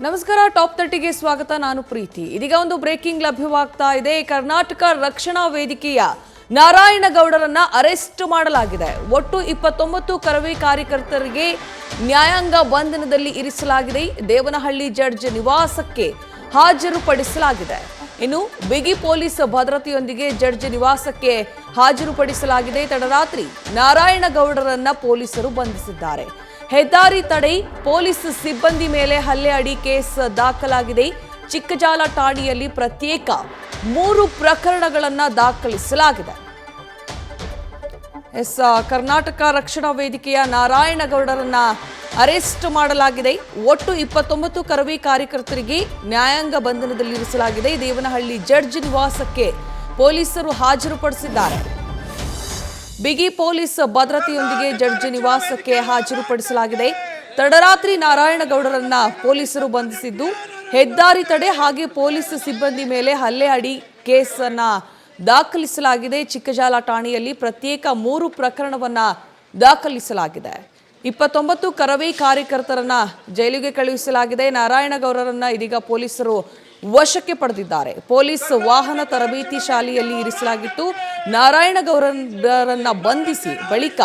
ನಮಸ್ಕಾರ. ಟಾಪ್ 30ಗೆ ಸ್ವಾಗತ. ನಾನು ಪ್ರೀತಿ. ಇದೀಗ ಒಂದು ಬ್ರೇಕಿಂಗ್ ಲಭ್ಯವಾಗ್ತಾ ಇದೆ. ಕರ್ನಾಟಕ ರಕ್ಷಣಾ ವೇದಿಕೆಯ ನಾರಾಯಣಗೌಡರನ್ನ ಅರೆಸ್ಟ್ ಮಾಡಲಾಗಿದೆ. ಒಟ್ಟು 29 ಕರವೇ ಕಾರ್ಯಕರ್ತರಿಗೆ ನ್ಯಾಯಾಂಗ ಬಂಧನದಲ್ಲಿ ಇರಿಸಲಾಗಿದೆ. ದೇವನಹಳ್ಳಿ ಜಡ್ಜ್ ನಿವಾಸಕ್ಕೆ ಹಾಜರುಪಡಿಸಲಾಗಿದೆ. ಇನ್ನು ಬಿಗಿ ಪೊಲೀಸ್ ಭದ್ರತೆಯೊಂದಿಗೆ ಜಡ್ಜ್ ನಿವಾಸಕ್ಕೆ ಹಾಜರುಪಡಿಸಲಾಗಿದೆ. ತಡರಾತ್ರಿ ನಾರಾಯಣಗೌಡರನ್ನ ಪೊಲೀಸರು ಬಂಧಿಸಿದ್ದಾರೆ. ಹೆದ್ದಾರಿ ತಡೆ, ಪೊಲೀಸ್ ಸಿಬ್ಬಂದಿ ಮೇಲೆ ಹಲ್ಲೆ ಅಡಿ ಕೇಸ್ ದಾಖಲಾಗಿದೆ. ಚಿಕ್ಕಜಾಲ ಠಾಣೆಯಲ್ಲಿ ಪ್ರತ್ಯೇಕ 3 ಪ್ರಕರಣಗಳನ್ನು ದಾಖಲಿಸಲಾಗಿದೆ. ಕರ್ನಾಟಕ ರಕ್ಷಣಾ ವೇದಿಕೆಯ ನಾರಾಯಣಗೌಡರನ್ನ ಅರೆಸ್ಟ್ ಮಾಡಲಾಗಿದೆ. ಒಟ್ಟು 29 ಕರವೇ ಕಾರ್ಯಕರ್ತರಿಗೆ ನ್ಯಾಯಾಂಗ ಬಂಧನದಲ್ಲಿರಿಸಲಾಗಿದೆ. ದೇವನಹಳ್ಳಿ ಜಡ್ಜ್ ನಿವಾಸಕ್ಕೆ ಪೊಲೀಸರು ಹಾಜರುಪಡಿಸಿದ್ದಾರೆ. ಬಿಗಿ ಪೊಲೀಸ್ ಭದ್ರತೆಯೊಂದಿಗೆ ಜಡ್ಜ್ ನಿವಾಸಕ್ಕೆ ಹಾಜರುಪಡಿಸಲಾಗಿದೆ. ತಡರಾತ್ರಿ ನಾರಾಯಣಗೌಡರನ್ನ ಪೊಲೀಸರು ಬಂಧಿಸಿದ್ದು, ಹೆದ್ದಾರಿ ತಡೆ ಹಾಗೆ ಪೊಲೀಸ್ ಸಿಬ್ಬಂದಿ ಮೇಲೆ ಹಲ್ಲೆ ಅಡಿ ಕೇಸನ್ನ ದಾಖಲಿಸಲಾಗಿದೆ. ಚಿಕ್ಕಜಾಲ ಠಾಣೆಯಲ್ಲಿ ಪ್ರತ್ಯೇಕ 3 ಪ್ರಕರಣವನ್ನ ದಾಖಲಿಸಲಾಗಿದೆ. 29 ಕರವೇ ಕಾರ್ಯಕರ್ತರನ್ನ ಜೈಲಿಗೆ ಕಳುಹಿಸಲಾಗಿದೆ. ನಾರಾಯಣಗೌಡರನ್ನ ಇದೀಗ ಪೊಲೀಸರು ವಶಕ್ಕೆ ಪಡೆದಿದ್ದಾರೆ. ಪೊಲೀಸ್ ವಾಹನ ತರಬೇತಿ ಶಾಲೆಯಲ್ಲಿ ಇರಿಸಲಾಗಿತ್ತು. ನಾರಾಯಣಗೌಡರನ್ನ ಬಂಧಿಸಿ ಬಳಿಕ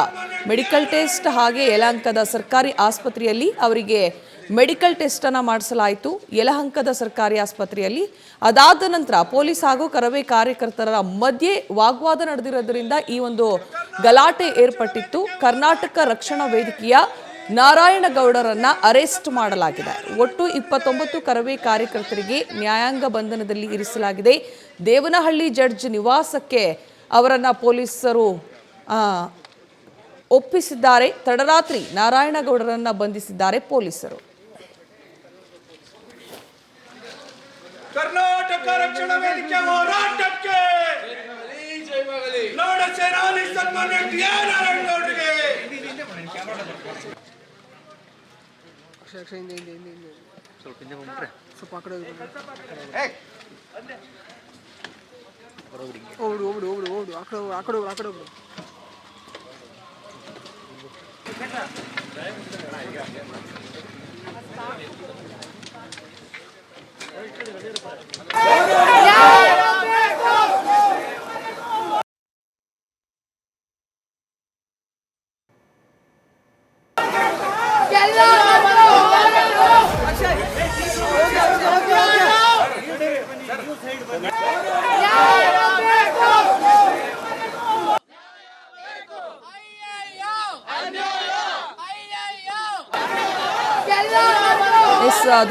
ಮೆಡಿಕಲ್ ಟೆಸ್ಟ್ ಹಾಗೆ ಯಲಹಂಕದ ಸರ್ಕಾರಿ ಆಸ್ಪತ್ರೆಯಲ್ಲಿ ಅವರಿಗೆ ಮೆಡಿಕಲ್ ಟೆಸ್ಟ್ ಅನ್ನ ಮಾಡಿಸಲಾಯಿತು. ಯಲಹಂಕದ ಸರ್ಕಾರಿ ಆಸ್ಪತ್ರೆಯಲ್ಲಿ ಅದಾದ ನಂತರ ಪೊಲೀಸ್ ಹಾಗೂ ಕರವೇ ಕಾರ್ಯಕರ್ತರ ಮಧ್ಯೆ ವಾಗ್ವಾದ ನಡೆದಿರೋದ್ರಿಂದ ಈ ಒಂದು ಗಲಾಟೆ ಏರ್ಪಟ್ಟಿತ್ತು. ಕರ್ನಾಟಕ ರಕ್ಷಣಾ ವೇದಿಕೆಯ ನಾರಾಯಣಗೌಡರನ್ನ ಅರೆಸ್ಟ್ ಮಾಡಲಾಗಿದೆ. ಒಟ್ಟು 29 ಕರವೇ ಕಾರ್ಯಕರ್ತರಿಗೆ ನ್ಯಾಯಾಂಗ ಬಂಧನದಲ್ಲಿ ಇರಿಸಲಾಗಿದೆ. ದೇವನಹಳ್ಳಿ ಜಡ್ಜ್ ನಿವಾಸಕ್ಕೆ ಅವರನ್ನ ಪೊಲೀಸರು ಒಪ್ಪಿಸಿದ್ದಾರೆ. ತಡರಾತ್ರಿ ನಾರಾಯಣಗೌಡರನ್ನ ಬಂಧಿಸಿದ್ದಾರೆ ಪೊಲೀಸರು. ಕರ್ನಾಟಕ ರಕ್ಷಣಾ ವೇದಿಕೆ ಹೋರಾಟಕ್ಕೆ ನೋಡ ಸೇನಾನಿ ಸನ್ಮಾನ್ಯ ನಾರಾಯಣಗೌಡರಿಗೆ ಸ್ವಲ್ಪ ಹಿಂದೆ ಹೋಗ್ಬಿಟ್ರೆ ಸ್ವಲ್ಪ ಆ ಕಡೆ ಹೋಗ್ಬಿಡು ಆ ಕಡೆ ಹೋಗ್ಬಿಡು.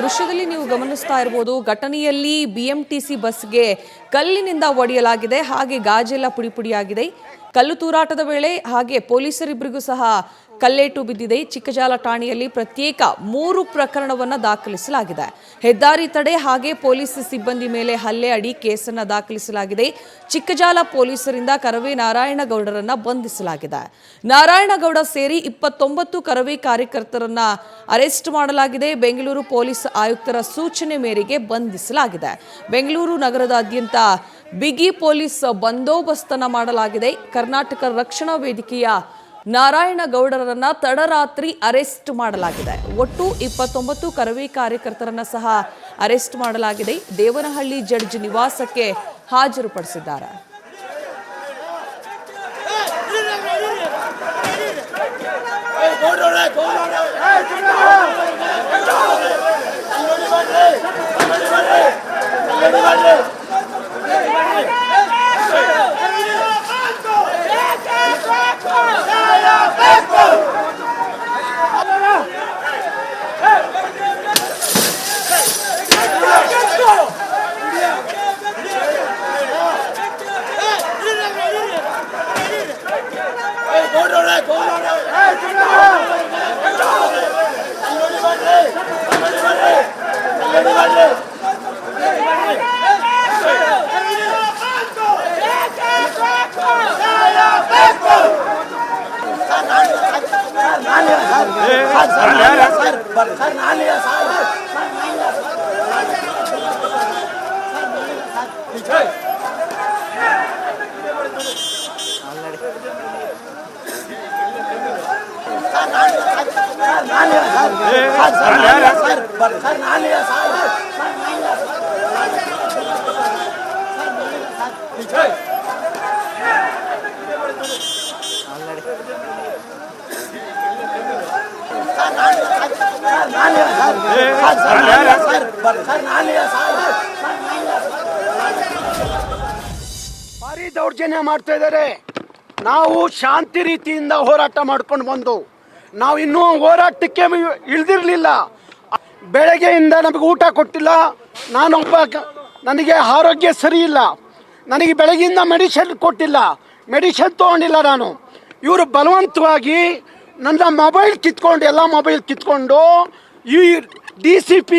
ದೃಶ್ಯದಲ್ಲಿ ನೀವು ಗಮನಿಸ್ತಾ ಇರಬಹುದು. ಘಟನೆಯಲ್ಲಿ ಬಿಎಂಟಿಸಿ ಬಸ್ಗೆ ಕಲ್ಲಿನಿಂದ ಒಡೆಯಲಾಗಿದೆ. ಹಾಗೆ ಗಾಜೆಲ್ಲ ಪುಡಿಪುಡಿಯಾಗಿದೆ. ಕಲ್ಲು ತೂರಾಟದ ವೇಳೆ ಹಾಗೆ ಪೊಲೀಸರಿಬ್ಬರಿಗೂ ಸಹ ಕಲ್ಲೇಟು ಬಿದ್ದಿದೆ. ಚಿಕ್ಕಜಾಲ ಠಾಣೆಯಲ್ಲಿ ಪ್ರತ್ಯೇಕ 3 ಪ್ರಕರಣವನ್ನು ದಾಖಲಿಸಲಾಗಿದೆ. ಹೆದ್ದಾರಿ ತಡೆ ಹಾಗೆ ಪೊಲೀಸ್ ಸಿಬ್ಬಂದಿ ಮೇಲೆ ಹಲ್ಲೆ ಅಡಿ ಕೇಸನ್ನು ದಾಖಲಿಸಲಾಗಿದೆ. ಚಿಕ್ಕಜಾಲ ಪೊಲೀಸರಿಂದ ಕರವೇ ನಾರಾಯಣಗೌಡರನ್ನ ಬಂಧಿಸಲಾಗಿದೆ. ನಾರಾಯಣಗೌಡ ಸೇರಿ 29 ಕರವೇ ಕಾರ್ಯಕರ್ತರನ್ನ ಅರೆಸ್ಟ್ ಮಾಡಲಾಗಿದೆ. ಬೆಂಗಳೂರು ಪೊಲೀಸ್ ಆಯುಕ್ತರ ಸೂಚನೆ ಮೇರೆಗೆ ಬಂಧಿಸಲಾಗಿದೆ. ಬೆಂಗಳೂರು ನಗರದಾದ್ಯಂತ ಬಿಗಿ ಪೊಲೀಸ್ ಬಂದೋಬಸ್ತನ್ನ ಮಾಡಲಾಗಿದೆ. ಕರ್ನಾಟಕ ರಕ್ಷಣಾ ವೇದಿಕೆಯ ನಾರಾಯಣಗೌಡರನ್ನ ತಡರಾತ್ರಿ ಅರೆಸ್ಟ್ ಮಾಡಲಾಗಿದೆ. ಒಟ್ಟು 29 ಕರವೇ ಕಾರ್ಯಕರ್ತರನ್ನ ಸಹ ಅರೆಸ್ಟ್ ಮಾಡಲಾಗಿದೆ. ದೇವನಹಳ್ಳಿ ಜಡ್ಜ್ ನಿವಾಸಕ್ಕೆ ಹಾಜರುಪಡಿಸಿದ್ದಾರೆ. ಭಾರಿ ದೌರ್ಜನ್ಯ ಮಾಡ್ತಾ ಇದ್ದಾರೆ. ನಾವು ಶಾಂತಿ ರೀತಿಯಿಂದ ಹೋರಾಟ ಮಾಡ್ಕೊಂಡು ಬಂದು ನಾವು ಇನ್ನೂ ಹೋರಾಟಕ್ಕೆ ಇಳಿದಿರಲಿಲ್ಲ. ಬೆಳಗ್ಗೆಯಿಂದ ನಮಗೆ ಊಟ ಕೊಟ್ಟಿಲ್ಲ. ನನಗೆ ಆರೋಗ್ಯ ಸರಿ ಇಲ್ಲ. ನನಗೆ ಬೆಳಗ್ಗೆಯಿಂದ ಮೆಡಿಸಿನ್ ಕೊಟ್ಟಿಲ್ಲ, ಮೆಡಿಸಿನ್ ತೊಗೊಂಡಿಲ್ಲ ನಾನು. ಇವರು ಬಲವಂತವಾಗಿ ನನ್ನ ಮೊಬೈಲ್ ಕಿತ್ಕೊಂಡು, ಎಲ್ಲ ಮೊಬೈಲ್ ಕಿತ್ಕೊಂಡು ಈ DCP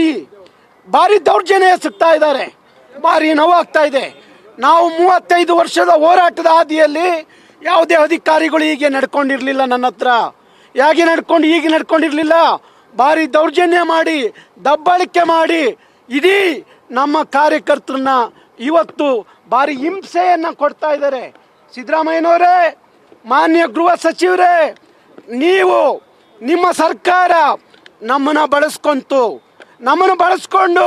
ಭಾರಿ ದೌರ್ಜನ್ಯ ಸಿಗ್ತಾ ಇದ್ದಾರೆ. ಭಾರಿ ನೋವಾಗ್ತಾ ಇದೆ. ನಾವು 35 ವರ್ಷದ ಹೋರಾಟದ ಹಾದಿಯಲ್ಲಿ ಯಾವುದೇ ಅಧಿಕಾರಿಗಳು ಹೀಗೆ ನಡ್ಕೊಂಡಿರಲಿಲ್ಲ. ನನ್ನ ಹತ್ರ ಹೀಗೆ ನಡ್ಕೊಂಡಿರಲಿಲ್ಲ. ಭಾರಿ ದೌರ್ಜನ್ಯ ಮಾಡಿ, ದಬ್ಬಾಳಿಕೆ ಮಾಡಿ ಇಡೀ ನಮ್ಮ ಕಾರ್ಯಕರ್ತರನ್ನ ಇವತ್ತು ಭಾರಿ ಹಿಂಸೆಯನ್ನು ಕೊಡ್ತಾ ಇದ್ದಾರೆ. ಸಿದ್ದರಾಮಯ್ಯನವರೇ, ಮಾನ್ಯ ಗೃಹ ಸಚಿವರೇ, ನೀವು ನಿಮ್ಮ ಸರ್ಕಾರ ನಮ್ಮನ್ನು ಬಳಸ್ಕೊಂಡು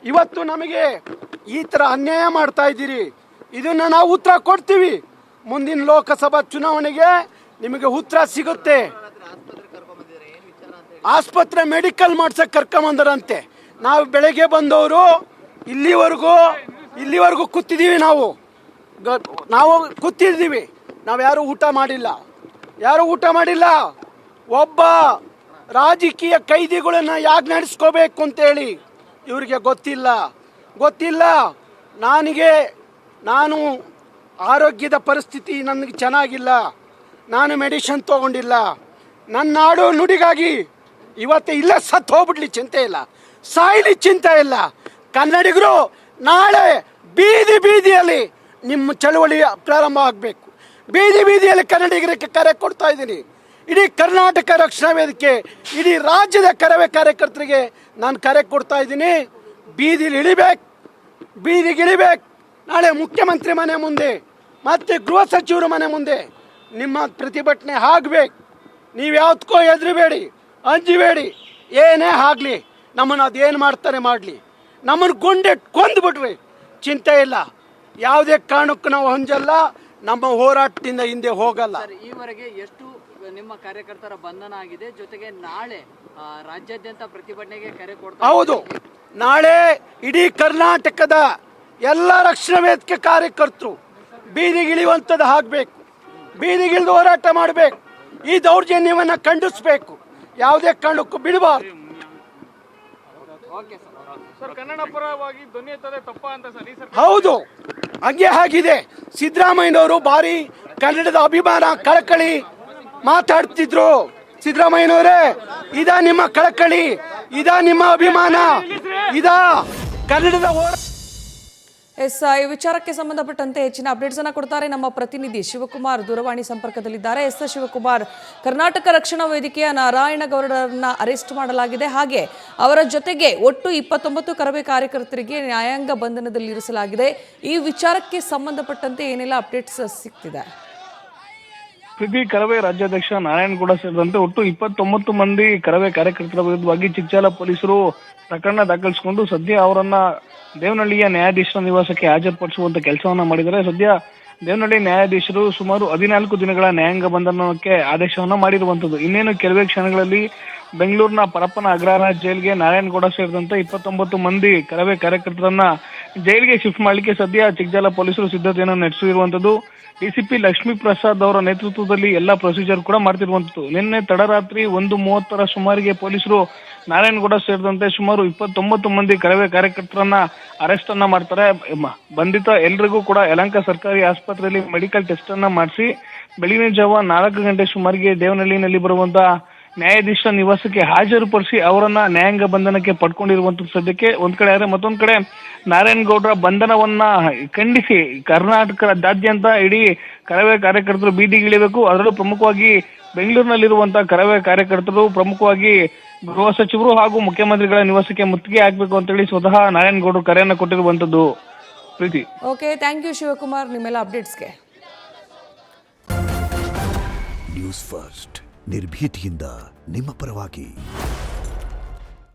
ಇವತ್ತು ನಮಗೆ ಈ ಥರ ಅನ್ಯಾಯ ಮಾಡ್ತಾ ಇದ್ದೀರಿ. ಇದನ್ನು ನಾವು ಉತ್ತರ ಕೊಡ್ತೀವಿ. ಮುಂದಿನ ಲೋಕಸಭಾ ಚುನಾವಣೆಗೆ ನಿಮಗೆ ಉತ್ತರ ಸಿಗುತ್ತೆ. ಆಸ್ಪತ್ರೆ ಮೆಡಿಕಲ್ ಮಾಡ್ಸಕ್ಕೆ ಕರ್ಕೊಂಬಂದರಂತೆ. ನಾವು ಬೆಳಗ್ಗೆ ಬಂದವರು ಇಲ್ಲಿವರೆಗೂ ಕೂತಿದ್ದೀವಿ. ನಾವು ಕೂತಿದ್ದೀವಿ. ನಾವು ಯಾರು ಊಟ ಮಾಡಿಲ್ಲ. ಒಬ್ಬ ರಾಜಕೀಯ ಕೈದಿಗಳನ್ನ ಯಾಕೆ ನಡೆಸ್ಕೋಬೇಕು ಅಂತೇಳಿ ಇವರಿಗೆ ಗೊತ್ತಿಲ್ಲ. ನಾನು ಆರೋಗ್ಯದ ಪರಿಸ್ಥಿತಿ ನನಗೆ ಚೆನ್ನಾಗಿಲ್ಲ. ನಾನು ಮೆಡಿಸಿನ್ ತೊಗೊಂಡಿಲ್ಲ. ನನ್ನ ನಾಡು ನುಡಿಗಾಗಿ ಇವತ್ತು ಇಲ್ಲೇ ಸತ್ತು ಹೋಗ್ಬಿಡ್ಲಿ ಚಿಂತೆ ಇಲ್ಲ, ಸಾಯ್ಲಿ ಚಿಂತೆ ಇಲ್ಲ. ಕನ್ನಡಿಗರು ನಾಳೆ ಬೀದಿಯಲ್ಲಿ ನಿಮ್ಮ ಚಳವಳಿ ಪ್ರಾರಂಭ ಆಗಬೇಕು. ಬೀದಿಯಲ್ಲಿ ಕನ್ನಡಿಗರಿಗೆ ಕರೆ ಕೊಡ್ತಾ ಇದ್ದೀನಿ. ಇಡೀ ಕರ್ನಾಟಕ ರಕ್ಷಣಾ ವೇದಿಕೆ, ಇಡೀ ರಾಜ್ಯದ ಕಾರ್ಯಕರ್ತರಿಗೆ ನಾನು ಕರೆ ಕೊಡ್ತಾ ಇದ್ದೀನಿ. ಬೀದಿಗೆ ಇಳಿಬೇಕು. ನಾಳೆ ಮುಖ್ಯಮಂತ್ರಿ ಮನೆ ಮುಂದೆ ಮತ್ತು ಗೃಹ ಸಚಿವರ ಮನೆ ಮುಂದೆ ನಿಮ್ಮ ಪ್ರತಿಭಟನೆ ಆಗಬೇಕು. ನೀವು ಯಾವ್ದಕ್ಕೋ ಹೆದರಬೇಡಿ, ಅಂಜಬೇಡಿ. ಏನೇ ಆಗಲಿ, ನಮ್ಮನ್ನು ಅದೇನು ಮಾಡ್ತಾರೆ ಮಾಡಲಿ. ನಮ್ಮನ್ನು ಕೊಂದುಬಿಟ್ರಿ, ಚಿಂತೆ ಇಲ್ಲ. ಯಾವುದೇ ಕಾರಣಕ್ಕೂ ನಾವು ಹೊಂಜಲ್ಲ. ನಮ್ಮ ಹೋರಾಟದಿಂದ ಹಿಂದೆ ಹೋಗಲ್ಲ. ಈವರೆಗೆ ಎಷ್ಟು ನಿಮ್ಮ ಕಾರ್ಯಕರ್ತರ ಬಂಧನ ಆಗಿದೆ? ಜೊತೆಗೆ ನಾಳೆ ರಾಜ್ಯಾದ್ಯಂತ ಪ್ರತಿಭಟನೆಗೆ ಕರೆ ಕೊಡ್ತಾರೆ. ಹೌದು, ನಾಳೆ ಇಡೀ ಕರ್ನಾಟಕದ ಎಲ್ಲ ರಕ್ಷಣಾ ವೇದಿಕೆ ಕಾರ್ಯಕರ್ತರು ಬೀದಿಗಿಳಿಯುವಂಥದ್ದು ಆಗಬೇಕು. ಬೀದಿಗಿಳಿದು ಹೋರಾಟ ಮಾಡಬೇಕು. ಈ ದೌರ್ಜನ್ಯವನ್ನು ಖಂಡಿಸಬೇಕು. ಯಾವುದೇ ಕಾರಣಕ್ಕೂ ಬಿಡಬಾರ್ದು. ಕನ್ನಡ ಪರವಾಗಿ ಧ್ವನಿ ಎತ್ತೋದೇ ತಪ್ಪಾ ಅಂತ ಸರ್? ಹೌದು, ಹಂಗೆ ಆಗಿದೆ. ಸಿದ್ದರಾಮಯ್ಯನವರು ಭಾರಿ ಕನ್ನಡದ ಅಭಿಮಾನ, ಕಳಕಳಿ ಮಾತಾಡ್ತಿದ್ರು. ಸಿದ್ದರಾಮಯ್ಯನವರೇ, ಇದಾ ನಿಮ್ಮ ಕಳಕಳಿ, ಇದಾ ನಿಮ್ಮ ಅಭಿಮಾನ, ಇದಾ ಕನ್ನಡದ ಈ ವಿಚಾರಕ್ಕೆ ಸಂಬಂಧಪಟ್ಟಂತೆ ಹೆಚ್ಚಿನ ಅಪ್ಡೇಟ್ಸ್ ಅನ್ನು ಕೊಡ್ತಾರೆ ನಮ್ಮ ಪ್ರತಿನಿಧಿ ಶಿವಕುಮಾರ್ ದೂರವಾಣಿ ಸಂಪರ್ಕದಲ್ಲಿದ್ದಾರೆ. ಶಿವಕುಮಾರ್, ಕರ್ನಾಟಕ ರಕ್ಷಣಾ ವೇದಿಕೆಯ ನಾರಾಯಣಗೌಡರನ್ನ ಅರೆಸ್ಟ್ ಮಾಡಲಾಗಿದೆ. ಹಾಗೆ ಅವರ ಜೊತೆಗೆ ಒಟ್ಟು 29 ಕರವೇ ಕಾರ್ಯಕರ್ತರಿಗೆ ನ್ಯಾಯಾಂಗ ಬಂಧನದಲ್ಲಿ ಇರಿಸಲಾಗಿದೆ. ಈ ವಿಚಾರಕ್ಕೆ ಸಂಬಂಧಪಟ್ಟಂತೆ ಏನೆಲ್ಲ ಅಪ್ಡೇಟ್ಸ್ ಸಿಗ್ತಿದೆ? ಪ್ರತಿ ಕರವೇ ರಾಜ್ಯಾಧ್ಯಕ್ಷ ನಾರಾಯಣಗೌಡ ಸೇರಿದಂತೆ ಒಟ್ಟು 29 ಮಂದಿ ಕರವೇ ಕಾರ್ಯಕರ್ತರ ವಿರುದ್ಧವಾಗಿ ಚಿಕ್ಕಜಾಲ ಪೊಲೀಸರು ಪ್ರಕರಣ ದಾಖಲಿಸಿಕೊಂಡು ಸದ್ಯ ಅವರನ್ನ ದೇವನಹಳ್ಳಿಯ ನ್ಯಾಯಾಧೀಶರ ನಿವಾಸಕ್ಕೆ ಹಾಜರುಪಡಿಸುವಂತ ಕೆಲಸವನ್ನ ಮಾಡಿದ್ದಾರೆ. ಸದ್ಯ ದೇವನಹಳ್ಳಿ ನ್ಯಾಯಾಧೀಶರು ಸುಮಾರು 14 ದಿನಗಳ ನ್ಯಾಯಾಂಗ ಬಂಧನಕ್ಕೆ ಆದೇಶವನ್ನ ಮಾಡಿರುವಂತದ್ದು. ಇನ್ನೇನು ಕೆಲವೇ ಕ್ಷಣಗಳಲ್ಲಿ ಬೆಂಗಳೂರಿನ ಪರಪ್ಪನ ಅಗ್ರಹಾರ ಜೈಲ್ಗೆ ನಾರಾಯಣಗೌಡ ಸೇರಿದಂತೆ 29 ಮಂದಿ ಕರವೇ ಕಾರ್ಯಕರ್ತರನ್ನ ಜೈಲಿಗೆ ಶಿಫ್ಟ್ ಮಾಡ್ಲಿಕ್ಕೆ ಸದ್ಯ ಚಿಕ್ಕಜಾಲ ಪೊಲೀಸರು ಸಿದ್ಧತೆಯನ್ನು ನಡೆಸಿರುವಂತದ್ದು. DCP ಲಕ್ಷ್ಮೀ ಪ್ರಸಾದ್ ಅವರ ನೇತೃತ್ವದಲ್ಲಿ ಎಲ್ಲ ಪ್ರೊಸೀಜರ್ ಕೂಡ ಮಾಡ್ತಿರುವಂತದ್ದು. ನಿನ್ನೆ ತಡರಾತ್ರಿ 1:30 ಸುಮಾರಿಗೆ ಪೊಲೀಸರು ನಾರಾಯಣಗೌಡ ಸೇರಿದಂತೆ ಸುಮಾರು 29 ಮಂದಿ ಕರವೇ ಕಾರ್ಯಕರ್ತರನ್ನ ಅರೆಸ್ಟ್ ಅನ್ನ ಮಾಡ್ತಾರೆ. ಬಂಧಿತ ಎಲ್ರಿಗೂ ಕೂಡ ಯಲಹಂಕ ಸರ್ಕಾರಿ ಆಸ್ಪತ್ರೆಯಲ್ಲಿ ಮೆಡಿಕಲ್ ಟೆಸ್ಟ್ ಅನ್ನ ಮಾಡಿಸಿ ಬೆಳಗಿನ ಜಾವ 4 ಗಂಟೆ ಸುಮಾರಿಗೆ ದೇವನಹಳ್ಳಿನಲ್ಲಿ ಬರುವಂತ ನ್ಯಾಯಾಧೀಶರ ನಿವಾಸಕ್ಕೆ ಹಾಜರುಪಡಿಸಿ ಅವರನ್ನ ನ್ಯಾಯಾಂಗ ಬಂಧನಕ್ಕೆ ಪಡ್ಕೊಂಡಿರುವಂತದ್ದು. ಸದ್ಯಕ್ಕೆ ಒಂದ್ ಕಡೆ ಆದ್ರೆ ಮತ್ತೊಂದ್ ಕಡೆ ನಾರಾಯಣಗೌಡರ ಬಂಧನವನ್ನ ಖಂಡಿಸಿ ಕರ್ನಾಟಕದಾದ್ಯಂತ ಇಡೀ ಕರವೇ ಕಾರ್ಯಕರ್ತರು ಬೀದಿಗಿಳಿಬೇಕು. ಅದರಲ್ಲೂ ಪ್ರಮುಖವಾಗಿ ಬೆಂಗಳೂರಿನಲ್ಲಿರುವಂತಹ ಕರವೇ ಕಾರ್ಯಕರ್ತರು, ಪ್ರಮುಖವಾಗಿ ಗೃಹ ಸಚಿವರು ಹಾಗೂ ಮುಖ್ಯಮಂತ್ರಿಗಳ ನಿವಾಸಕ್ಕೆ ಮುತ್ತಿಗೆ ಹಾಕಬೇಕು ಅಂತ ಹೇಳಿ ಸ್ವತಃ ನಾರಾಯಣಗೌಡರು ಕರೆಯನ್ನ ಕೊಟ್ಟಿರುವಂತದ್ದು. ಪ್ರೀತಿ. ಓಕೆ, ಥ್ಯಾಂಕ್ ಯು ಶಿವಕುಮಾರ್ ನಿಮ್ಮೆಲ್ಲ ಅಪ್ಡೇಟ್ಸ್ಗೆ. ನ್ಯೂಸ್ ಫಸ್ಟ್ ನಿರ್ಭೀತಿಯಿಂದ ನಿಮ್ಮ ಪರವಾಗಿ.